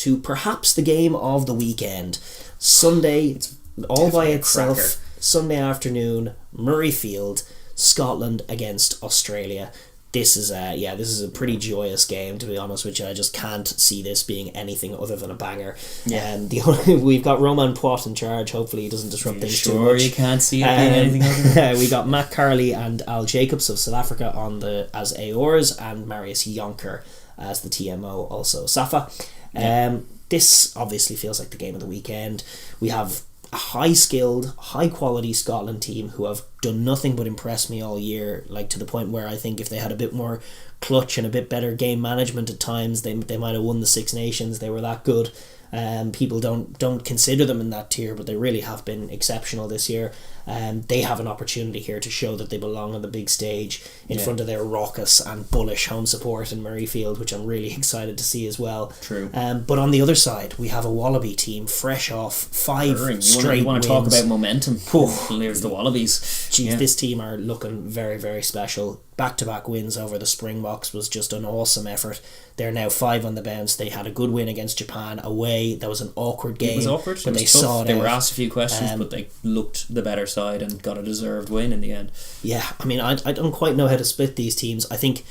to perhaps the game of the weekend. Sunday, it's all by itself. Cracker. Sunday afternoon, Murrayfield, Scotland against Australia. This is a pretty joyous game, to be honest with you. I just can't see this being anything other than a banger. Yeah. We've got Roman Poit in charge. Hopefully he doesn't disrupt things too much. Sure, you can't see it being anything other than we got Matt Carley and Al Jacobs of South Africa as AORs, and Marius Jonker as the TMO, also Safa. This obviously feels like the game of the weekend. We have a high-skilled, high-quality Scotland team who have done nothing but impress me all year, like to the point where I think if they had a bit more clutch and a bit better game management at times, they might have won the Six Nations. They were that good. People don't consider them in that tier, but they really have been exceptional this year. They have an opportunity here to show that they belong on the big stage in front of their raucous and bullish home support in Murrayfield, which I'm really excited to see as well. True. But on the other side, we have a Wallaby team fresh off 5 straight You want wins. to talk about momentum? There's the Wallabies. Jeez, this team are looking very, very special. Back-to-back wins over the Springboks was just an awesome effort. They're now 5 on the bounce. They had a good win against Japan away. That was an awkward game. It was awkward. But they saw it. They were asked a few questions, but they looked the better side and got a deserved win in the end. Yeah, I mean, I don't quite know how to split these teams. I think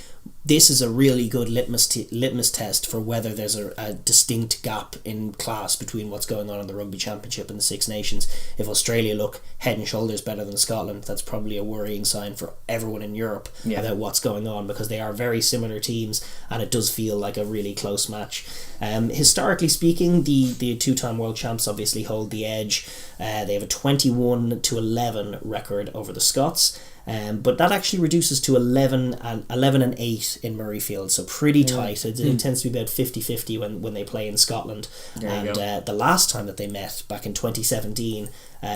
this is a really good litmus test for whether there's a distinct gap in class between what's going on in the Rugby Championship and the Six Nations. If Australia look head and shoulders better than Scotland, that's probably a worrying sign for everyone in Europe about what's going on, because they are very similar teams and it does feel like a really close match. Historically speaking, the two-time world champs obviously hold the edge. They have a 21-11 record over the Scots. But that actually reduces to 11 and 8 in Murrayfield, so pretty tight. It tends to be about 50-50 when they play in Scotland. The last time that they met, back in 2017,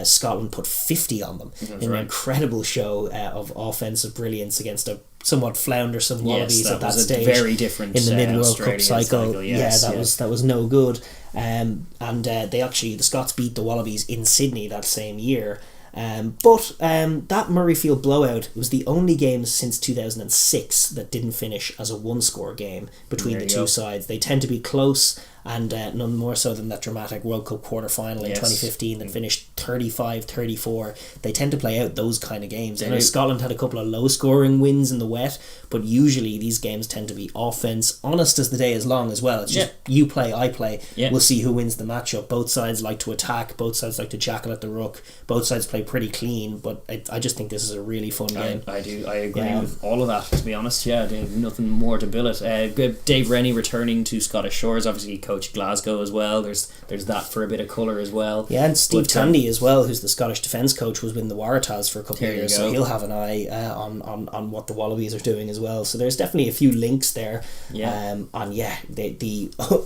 Scotland put 50 on them in an incredible show of offensive brilliance against a somewhat floundersome Wallabies at that stage. Very different in the mid-World Cup cycle. That was no good. The Scots beat the Wallabies in Sydney that same year. But that Murrayfield blowout was the only game since 2006 that didn't finish as a one-score game between the two sides. They tend to be close, and none more so than that dramatic World Cup quarter-final in 2015 that finished 35-34. They tend to play out those kind of games. I know Scotland had a couple of low-scoring wins in the wet, but usually these games tend to be offense, honest as the day is long as well. It's just you play, I play. We'll see who wins the matchup. Both sides like to attack, both sides like to jackal at the ruck, both sides play pretty clean, but I just think this is a really fun game. I agree with all of that, to be honest. Nothing more to bill it. Dave Rennie returning to Scottish shores, obviously he coached Glasgow as well. There's that for a bit of colour as well. And Steve Tandy as well, who's the Scottish defence coach, was with the Waratahs for a couple of years, so he'll have an eye on what the Wallabies are doing as well. So there's definitely a few links there. The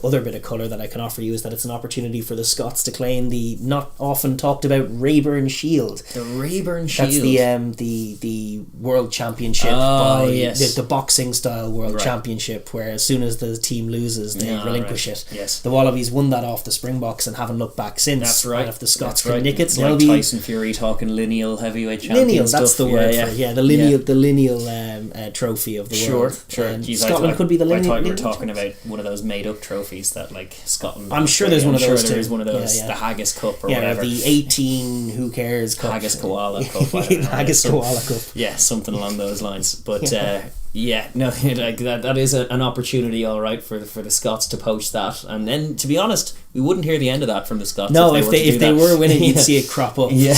other bit of colour that I can offer you is that it's an opportunity for the Scots to claim the not often talked about Rayburn Shield. The Rayburn Shield. That's the World Championship, the boxing style World Championship, where as soon as the team loses, they relinquish it. Yes. The Wallabies won that off the Springboks and haven't looked back since. That's right. And if the Scots can nick it, like Tyson Fury talking lineal heavyweight champion. Lineal, that's the word for it. The lineal trophy of the world. Sure. Scotland could be the lineal. I thought you were talking about one of those made up trophies that like Scotland. I'm sure there's one of those too. There's one of those, the Haggis Cup or whatever. The 18 who cares cup. Haggis Koala Cup. Haggis Koala Cup. Yeah, something along those lines. But that is an opportunity, all right, for the Scots to poach that. And then, to be honest, we wouldn't hear the end of that from the Scots. No, if they were winning, you'd see it crop up. You'd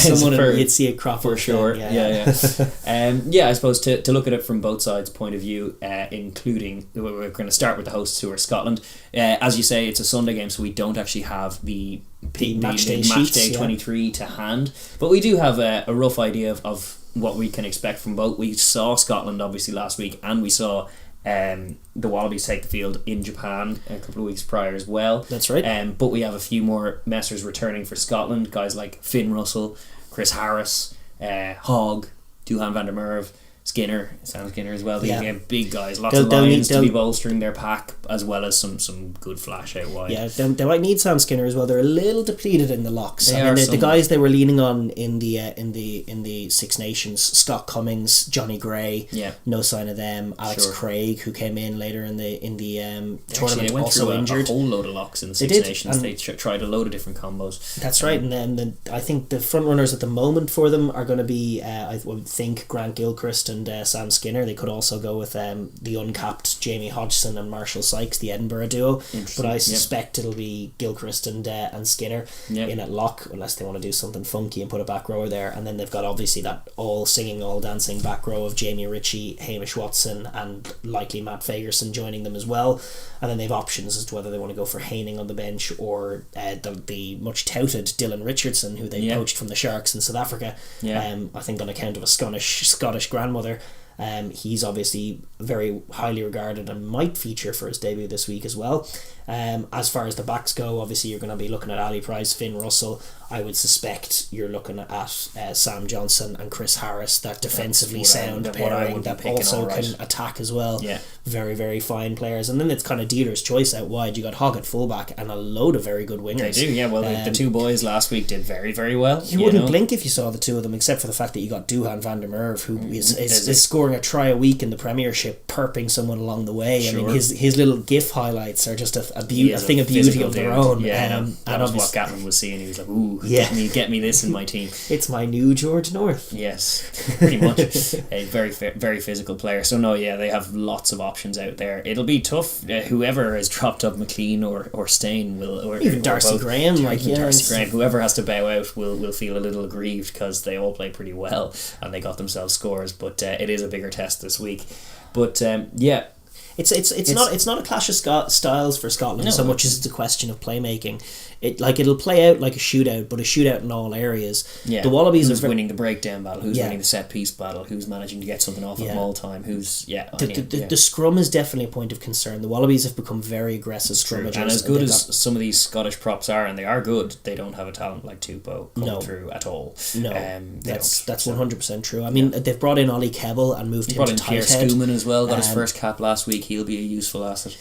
see it crop up for sure. I suppose to look at it from both sides' point of view, including we're going to start with the hosts, who are Scotland. As you say, it's a Sunday game, so we don't actually have the match day 23 to hand, but we do have a rough idea of what we can expect from both. We saw Scotland obviously last week, and we saw the Wallabies take the field in Japan a couple of weeks prior as well. That's right. But we have a few more messers returning for Scotland, guys like Finn Russell, Chris Harris, Hogg, Duhan van der Merwe. Sam Skinner as well. They get big guys, lots They'll of lions to be need- bolstering their pack, as well as some good flash out wide. Yeah, they might need Sam Skinner as well. They're a little depleted in the locks. They I mean, are the guys they were leaning on in the Six Nations, Scott Cummings, Johnny Gray, no sign of them. Alex Craig, who came in later in the tournament, they went also through injured. A whole load of locks in the Six Nations. They tried a load of different combos. That's right, and then I think the front runners at the moment for them are going to be I would think Grant Gilchrist and Sam Skinner. They could also go with the uncapped Jamie Hodgson and Marshall Sykes, the Edinburgh duo. But I suspect it'll be Gilchrist and Skinner in at lock, unless they want to do something funky and put a back rower there. And then they've got obviously that all singing, all dancing back row of Jamie Ritchie, Hamish Watson, and likely Matt Fagerson joining them as well. And then they've options as to whether they want to go for Haining on the bench or the much touted Dylan Richardson, who they poached from the Sharks in South Africa. I think on account of a Scottish grandmother. He's obviously very highly regarded and might feature for his debut this week as well. As far as the backs go, obviously you're going to be looking at Ali Price, Finn Russell. I would suspect you're looking at Sam Johnson and Chris Harris, that defensively sound pairing that also can attack as well. Very, very fine players. And then it's kind of dealer's choice out wide. You got Hogg at fullback and a load of very good wingers. They do, well, the two boys last week did very, very well. You wouldn't blink if you saw the two of them, except for the fact that you got Duhan van der Merwe, who is scoring a try a week in the Premiership, perping someone along the way. I mean, his little GIF highlights are just a thing of beauty of their own. That was what Gatland was seeing. He was like, ooh, get me this in my team. It's my new George North. Yes, pretty much. A very very physical player. So no, they have lots of options out there. It'll be tough. Whoever has dropped up McLean or Stain will, or even Darcy Graham, Darcy Graham, whoever has to bow out will feel a little aggrieved, because they all play pretty well and they got themselves scores. But it is a bigger test this week. But It's not a clash of styles for Scotland so much as it's a question of playmaking. It'll play out like a shootout, but a shootout in all areas. The Wallabies who's winning the breakdown battle, who's winning the set piece battle, who's managing to get something off at maul time, the scrum is definitely a point of concern. The Wallabies have become very aggressive scrummagers, and as good as some of these Scottish props are, and they are good, they don't have a talent like Tupou coming through at all. That's 100% true. I mean, they've brought in Ollie Kebble and moved him to tight Pierre head. Schumann as well, got his first cap last week. He'll be a useful asset.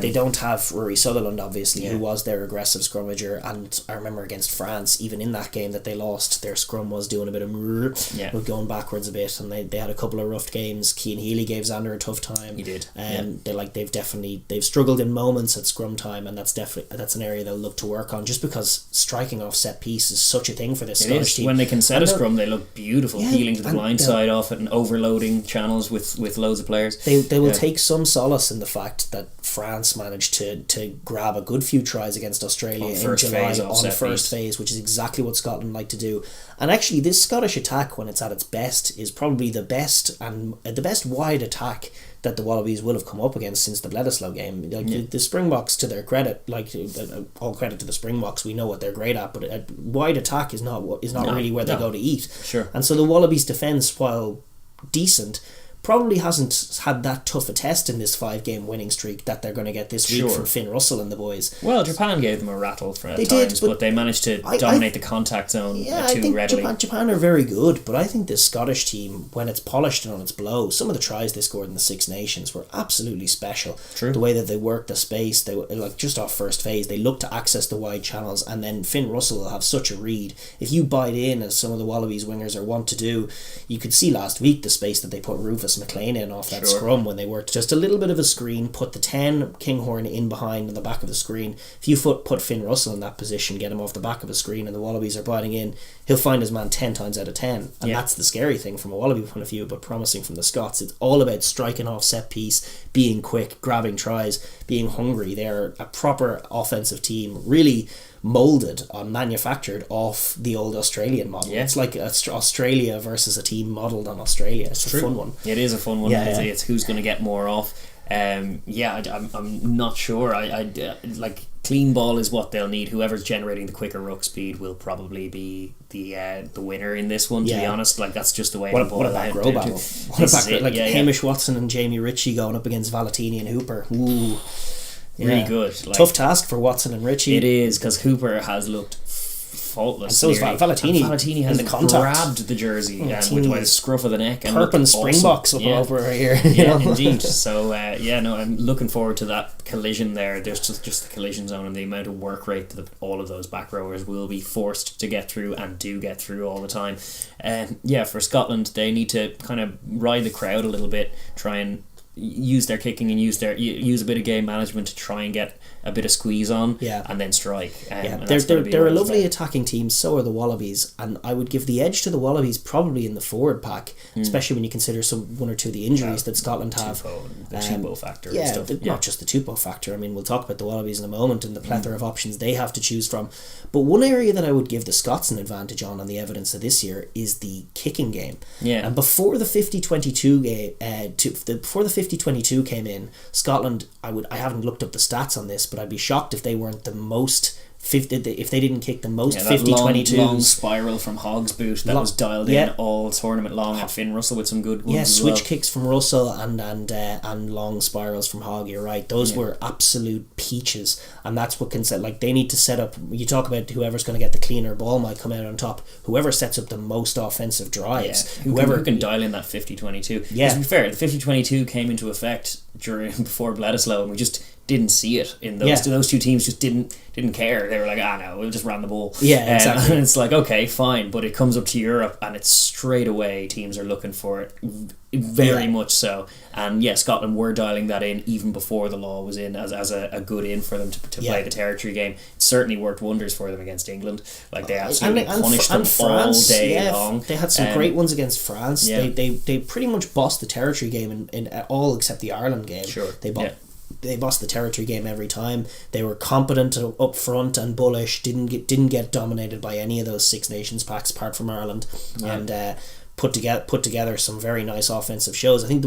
They don't have Rory Sutherland, obviously, who was their aggressive scrummager, and I remember against France, even in that game that they lost, their scrum was doing a bit of going backwards a bit, and they had a couple of rough games. Cian Healy gave Xander a tough time. He did. They've struggled in moments at scrum time, and that's an area they'll look to work on, just because striking off set piece is such a thing for this Scottish team. When they can set a scrum, they look beautiful, peeling to the blind side off it and overloading channels with loads of players. They will take some solace in the fact that France managed to grab a good few tries against Australia in July on the first phase, which is exactly what Scotland like to do. And actually, this Scottish attack, when it's at its best, is probably the best wide attack that the Wallabies will have come up against since the Bledisloe game. The Springboks, to their credit, all credit to the Springboks, we know what they're great at, but a wide attack is not really where they go to eat. And so the Wallabies' defence, while decent, probably hasn't had that tough a test in this 5-game winning streak that they're going to get this week from Finn Russell and the boys. Well, Japan gave them a rattle for times, but they managed to dominate the contact zone too readily. Japan are very good, but I think this Scottish team, when it's polished and on its blow, some of the tries they scored in the Six Nations were absolutely special. The way that they worked the space, they just off first phase, they looked to access the wide channels, and then Finn Russell will have such a read. If you bite in, as some of the Wallabies wingers are wont to do, you could see last week the space that they put Rufus McLean in off that scrum when they worked just a little bit of a screen, put the 10 Kinghorn in behind on the back of the screen. If you put Finn Russell in that position, get him off the back of a screen, and the Wallabies are biting in, he'll find his man 10 times out of 10. And that's the scary thing from a Wallaby point of view, but promising from the Scots. It's all about striking off set piece, being quick, grabbing tries, being hungry. They're a proper offensive team, really moulded on manufactured off the old Australian model. It's like Australia versus a team modelled on Australia. It's a fun one. It is a fun one. It's who's going to get more off. I'm not sure. Like clean ball is what they'll need. Whoever's generating the quicker ruck speed will probably be the winner in this one. To be honest, that's just the way. What a back row battle! Hamish Watson and Jamie Ritchie going up against Valentini and Hooper. Ooh. Really good. Tough task for Watson and Ritchie. It is, because Hooper has looked faultless. And so is Valentini. Valentini has in the contact. grabbed the jersey with the scruff of the neck. And Kirpin Springboks up over here. Yeah, indeed. So, I'm looking forward to that collision there. There's just the collision zone and the amount of work rate that all of those back rowers will be forced to get through and do get through all the time. For Scotland, they need to kind of ride the crowd a little bit, try and use their kicking and use a bit of game management to try and get a bit of squeeze on, and then strike. They're a lovely attacking team. So are the Wallabies, and I would give the edge to the Wallabies probably in the forward pack, especially when you consider one or two of the injuries that Scotland have. The Tupou factor. Not just the Tupou factor. I mean, we'll talk about the Wallabies in a moment and the plethora of options they have to choose from. But one area that I would give the Scots an advantage on the evidence of this year is the kicking game. Yeah. And before the 50-22 game, before the 50-22 came in, Scotland, I haven't looked up the stats on this, but I'd be shocked if they weren't the most 50, if they didn't kick the most 50-22. Long spiral from Hogg's boot that was dialed in all tournament long, and Finn Russell with some good ones as switch kicks from Russell and long spirals from Hogg. You're right, those were absolute peaches, and that's what can set. Like, they need to set up. You talk about whoever's going to get the cleaner ball might come out on top. Whoever sets up the most offensive drives, who can dial in that 50-22. To be fair, the 50-22 came into effect before Bledisloe, and we just didn't see it in those two teams. Just didn't care. They were like, no, we just ran the ball. Exactly. And it's like, okay, fine, but it comes up to Europe and it's straight away teams are looking for it very much so. And Scotland were dialing that in even before the law was in as a good in for them to play the territory game. It certainly worked wonders for them against England. Like, they absolutely punished them France, all day long. They had some great ones against France. They pretty much bossed the territory game in all except the Ireland game. Sure. They bossed the territory game every time. They were competent up front and bullish. Didn't get dominated by any of those Six Nations packs apart from Ireland, and put together some very nice offensive shows. I think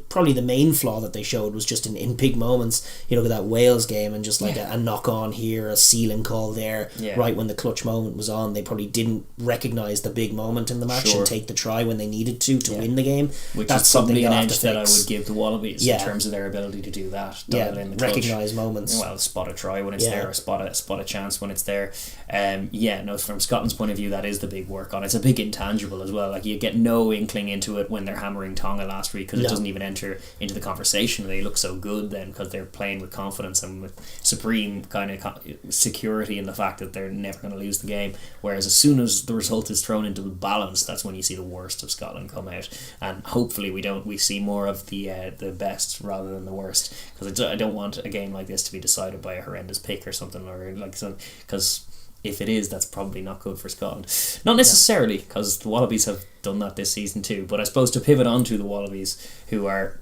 probably the main flaw that they showed was just in big moments. You look at that Wales game and just like a knock on here, a ceiling call there, right when the clutch moment was on. They probably didn't recognise the big moment in the match and take the try when they needed to win the game. That's probably an edge that I would give the Wallabies in terms of their ability to do that. Dial in the clutch. Recognise moments. Well, spot a try when it's there, or spot a chance when it's there. From Scotland's point of view, that is the big work on. It's a big intangible as well. Like, you get no inkling into it when they're hammering Tonga last week, because it doesn't even enter into the conversation. They look so good then because they're playing with confidence and with supreme kind of security in the fact that they're never going to lose the game. Whereas as soon as the result is thrown into the balance, that's when you see the worst of Scotland come out. And hopefully we see more of the best rather than the worst, because I don't want a game like this to be decided by a horrendous pick or something, or like something, because if it is, that's probably not good for Scotland. Not necessarily, because the Wallabies have done that this season too, but I suppose to pivot on to the Wallabies, who are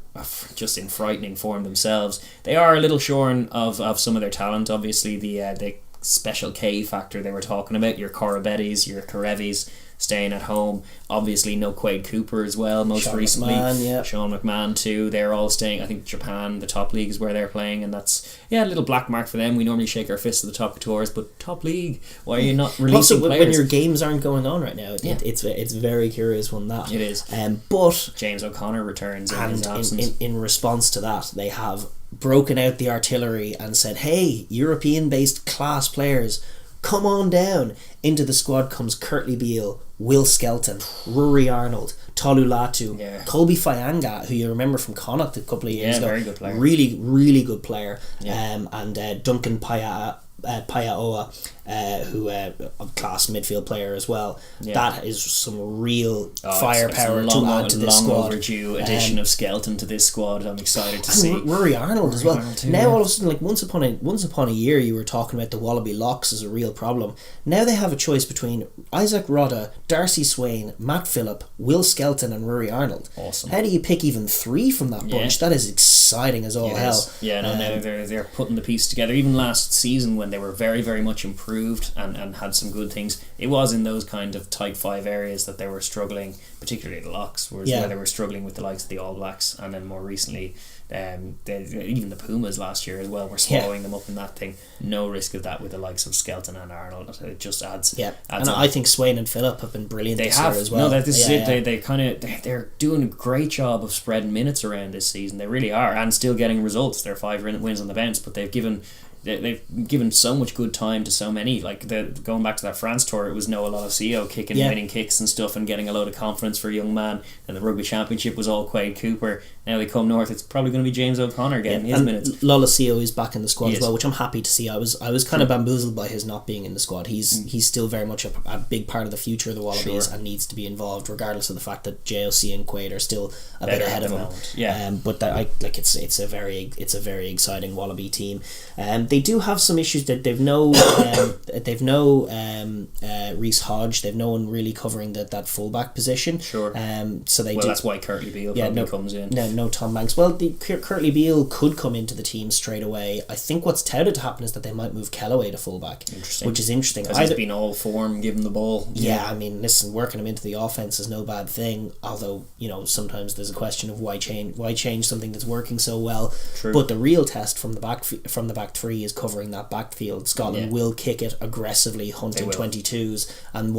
just in frightening form themselves, they are a little shorn of some of their talent. Obviously the special K factor they were talking about, your Corabettis, your Karevis staying at home. Obviously no Quade Cooper as well, most recently. Sean McMahon too. They're all staying. I think Japan, the top league, is where they're playing, and that's a little black mark for them. We normally shake our fists at the top tours, but top league, why are you not releasing players? When your games aren't going on right now, it's very curious one that. It is. But James O'Connor returns in his absence. In response to that, they have broken out the artillery and said, hey, European-based class players, come on down. Into the squad comes Curtly Beale, Will Skelton, Rory Arnold, Tolu Latu, Colby Fayanga, who you remember from Connacht a couple of years ago. Very good player. Really, really good player. And Duncan Payaoa, who a class midfield player as well. That is some real firepower to add to this squad. Long overdue addition of Skelton to this squad. I'm excited to see. Rory Arnold as well. Now all of a sudden, like once upon a year, you were talking about the Wallaby locks as a real problem. Now they have a choice between Isaac Rodda, Darcy Swain, Matt Phillip, Will Skelton, and Rory Arnold. Awesome. How do you pick even three from that bunch? That is exciting as all hell. Now they're putting the piece together. Even last season, when they were very, very much improved and had some good things, it was in those kind of type 5 areas that they were struggling, particularly the locks, where they were struggling with the likes of the All Blacks, and then more recently even the Pumas last year as well were swallowing them up in that thing. No risk of that with the likes of Skelton and Arnold. It just adds and I think Swain and Phillip have been brilliant this year as well. This is it. They're doing a great job of spreading minutes around this season. They really are, and still getting results. They're 5 wins on the bounce, but they've given they've given so much good time to so many. Like going back to that France tour, it was Noah Lolosio kicking, winning kicks and stuff, and getting a load of confidence for a young man. And the Rugby Championship was all Quade Cooper. Now they come north, it's probably going to be James O'Connor getting his minutes. Lolosio is back in the squad as well, which I'm happy to see. I was kind of bamboozled by his not being in the squad. He's still very much a big part of the future of the Wallabies and needs to be involved, regardless of the fact that JOC and Quade are still a bit ahead of him. But it's a very exciting Wallaby team. They do have some issues that they've no Reece Hodge. They've no one really covering that fullback position. Sure. So that's why Curtly Beale probably comes in. No Tom Banks. Well, Curtly Beale could come into the team straight away. I think what's touted to happen is that they might move Kellaway to fullback, which is interesting. Because he's been all form, given the ball. Yeah, I mean, listen, working him into the offense is no bad thing. Although sometimes there's a question of why change something that's working so well. True. But the real test from the back three is covering that backfield. Scotland will kick it aggressively, hunting 22s, and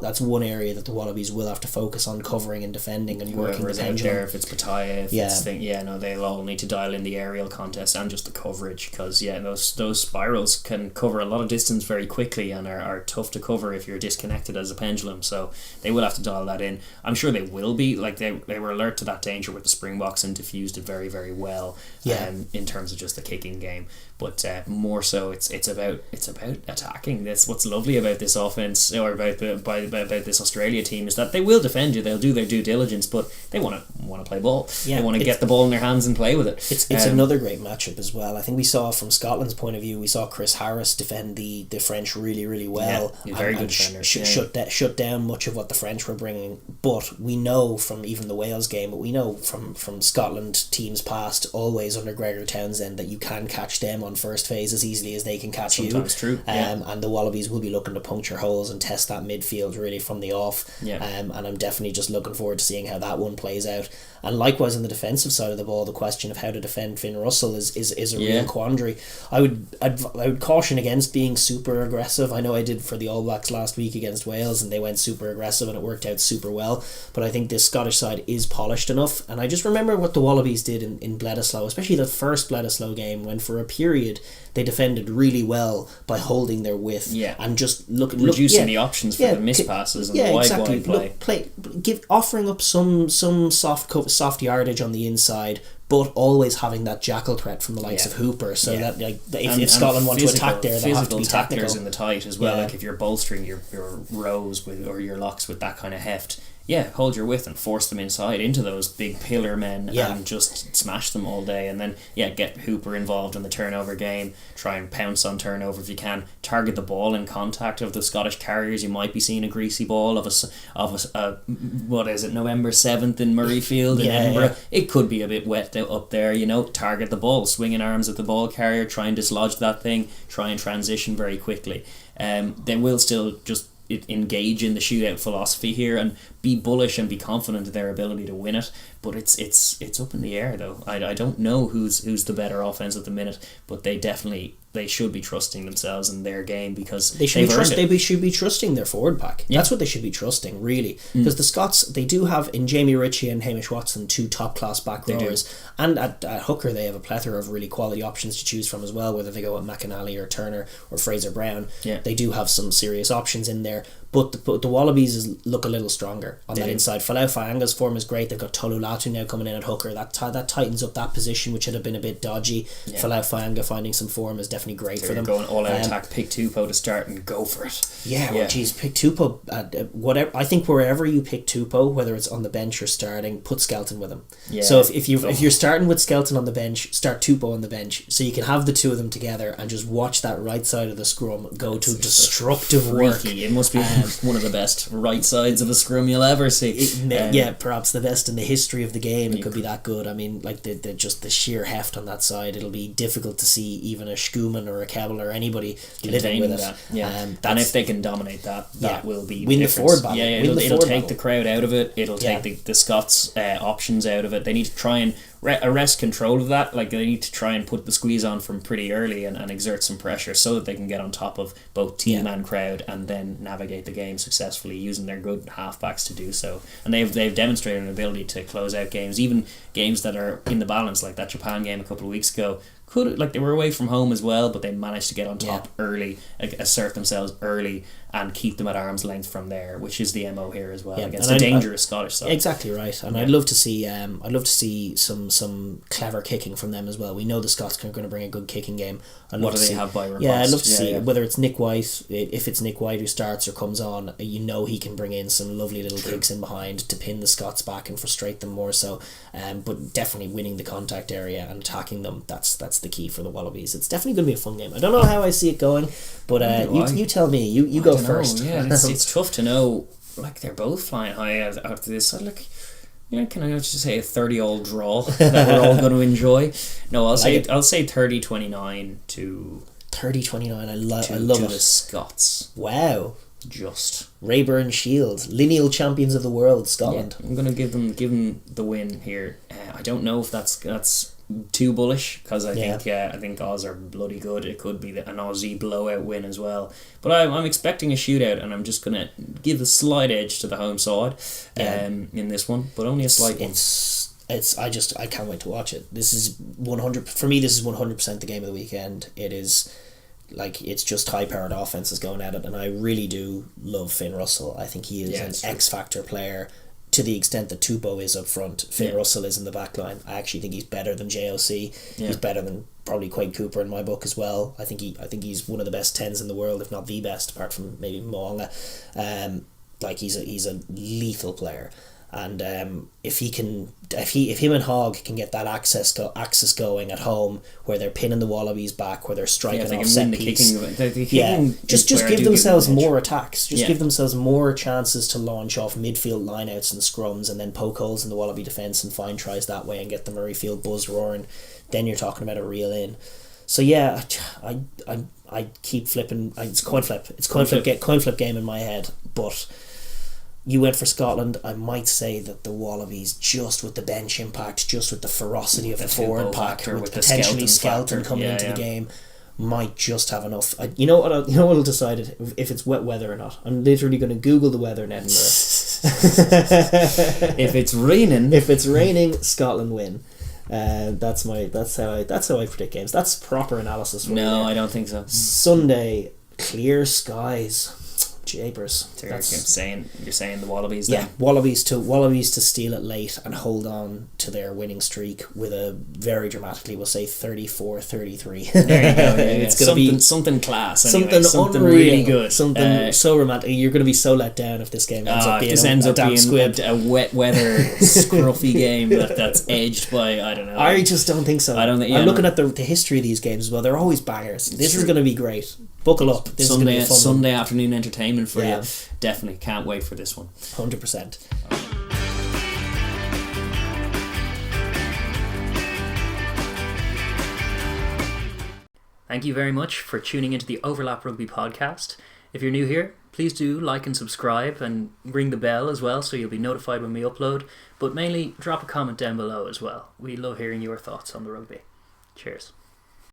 that's one area that the Wallabies will have to focus on covering and defending and working the pendulum. If it's Pataya, they'll all need to dial in the aerial contest and just the coverage, because those spirals can cover a lot of distance very quickly and are tough to cover if you're disconnected as a pendulum. So they will have to dial that in. I'm sure they will be. Like they were alert to that danger with the Springboks and diffused it very, very well. In terms of just the kicking game. But more so, it's about attacking. That's what's lovely about this offense, or about this Australia team, is that they will defend you. They'll do their due diligence, but they want to play ball. They want to get the ball in their hands and play with it. It's another great matchup as well. I think we saw, from Scotland's point of view, we saw Chris Harris defend the French really, really well. Very good defender. Shut down much of what the French were bringing. But we know from even the Wales game, but we know from Scotland teams past, always under Gregor Townsend, that you can catch them on first phase as easily as they can catch Sometimes you. True. And the Wallabies will be looking to puncture holes and test that midfield really from the off. And I'm definitely just looking forward to seeing how that one plays out. And likewise on the defensive side of the ball, the question of how to defend Finn Russell is a real quandary. I would caution against being super aggressive. I know I did for the All Blacks last week against Wales, and they went super aggressive and it worked out super well. But I think this Scottish side is polished enough. And I just remember what the Wallabies did in Bledisloe, especially the first Bledisloe game, when for a period they defended really well by holding their width and just reducing the options for the miss passes and the wide play. Offering up some soft yardage on the inside, but always having that jackal threat from the likes of Hooper, so that if Scotland want to attack there, they have to be technical. In the tight as well. Like if you're bolstering your rows or your locks with that kind of heft, hold your width and force them inside into those big pillar men and just smash them all day. And then get Hooper involved in the turnover game. Try and pounce on turnover if you can. Target the ball in contact of the Scottish carriers. You might be seeing a greasy ball of a what is it, November 7th in Murrayfield in Edinburgh. It could be a bit wet up there. Target the ball, swinging arms at the ball carrier, try and dislodge that thing, try and transition very quickly. They will still just engage in the shootout philosophy here and be bullish and be confident in their ability to win it, but it's up in the air though. I don't know who's the better offense at the minute, but they should be trusting themselves in their game, because they should be trusting their forward pack. That's what they should be trusting, really, because the Scots, they do have in Jamie Ritchie and Hamish Watson two top class back rowers, and at hooker they have a plethora of really quality options to choose from as well, whether they go with McAnally or Turner or Fraser Brown. They do have some serious options in there. But the Wallabies look a little stronger on that inside. Falau Faianga's form is great. They've got Tolu Latu now coming in at hooker. That tightens up that position, which had been a bit dodgy. Falau Faianga finding some form is definitely great for them. Going all out attack, pick Tupou to start and go for it. Pick Tupou. Whatever. I think wherever you pick Tupou, whether it's on the bench or starting, put Skelton with him. So if you're starting with Skelton on the bench, start Tupou on the bench, so you can have the two of them together and just watch that right side of the scrum go to destructive work. It must be one of the best right sides of a scrum you'll ever see. Perhaps the best in the history of the game. It could be that good. I mean, like the sheer heft on that side, it'll be difficult to see even a Schumann or a Kebble or anybody living with it. And if they can dominate that will be win the forward battle. It'll take the crowd out of it. It'll take the Scots options out of it. They need to try and arrest control of that. Like they need to try and put the squeeze on from pretty early and exert some pressure so that they can get on top of both team and crowd, and then navigate the game successfully using their good halfbacks to do so. And they've demonstrated an ability to close out games, even games that are in the balance, like that Japan game a couple of weeks ago. could, like, they were away from home as well, but they managed to get on top early, like, assert themselves early, and keep them at arm's length from there, which is the MO here as well, against a dangerous Scottish side. Exactly right, and I'd love to see some clever kicking from them as well. We know the Scots are going to bring a good kicking game. What do they have by request? Yeah, I'd love to see whether it's Nick White. If it's Nick White who starts or comes on, you know he can bring in some lovely little kicks in behind to pin the Scots back and frustrate them more so. But definitely winning the contact area and attacking them, that's the key for the Wallabies. It's definitely going to be a fun game. I don't know how I see it going, but you tell me. You go first. Yeah, it's tough to know. Like, they're both flying high after this. So, like, can I just say a 30-all draw that we're all going to enjoy? No, I'll say 30-29 to 30-29. I love to it. The Scots. Wow. Just Rayburn Shield, lineal champions of the world, Scotland. Yeah, I'm going to give them the win here. I don't know if that's too bullish, because I think Oz are bloody good. It could be an Aussie blowout win as well, but I'm expecting a shootout, and I'm just going to give a slight edge to the home side in this one, but only a slight one. I can't wait to watch it. This is 100 for me. This is 100% the game of the weekend. It is. Like, it's just high-powered offenses going at it, and I really do love Finn Russell. I think he is an X-factor player to the extent that Tupou is up front. Finn Russell is in the back line. I actually think he's better than JOC. He's better than probably Quade Cooper in my book as well. I think he's one of the best 10s in the world, if not the best, apart from maybe Moanga. He's a lethal player. And if him and Hogg can get that axis going at home, where they're pinning the Wallabies back, where they're striking off set piece, just give themselves more attacks, give themselves more chances to launch off midfield lineouts and scrums, and then poke holes in the Wallaby defence and find tries that way and get the Murrayfield buzz roaring. Then you're talking about a reel in. So yeah, I keep flipping. It's coin flip game in my head, but. You went for Scotland. I might say that the Wallabies, just with the bench impact, just with the ferocity of the forward pack, with potentially Skelton coming into the game, might just have enough. You know what'll decide it if it's wet weather or not. I'm literally going to Google the weather in Edinburgh. If it's raining, Scotland win. That's how I predict games. That's proper analysis. No, I don't think so. Sunday, clear skies. Japers. You're saying the Wallabies then? Yeah, Wallabies to steal it late and hold on to their winning streak with a very dramatically, we'll say 34-33. There you go. Yeah, it's going to be something class. Anyway. Something unreal, really good. Something so romantic. You're going to be so let down if this game ends up being a wet weather scruffy game that's edged by, I don't know. I just don't think so. I'm looking at the history of these games as well. They're always bangers. This is going to be great. Buckle up. This is going to be a fun Sunday afternoon entertainment for you. Definitely can't wait for this one. 100%. Thank you very much for tuning into the Overlap Rugby podcast. If you're new here, please do like and subscribe and ring the bell as well so you'll be notified when we upload. But mainly drop a comment down below as well. We love hearing your thoughts on the rugby. Cheers.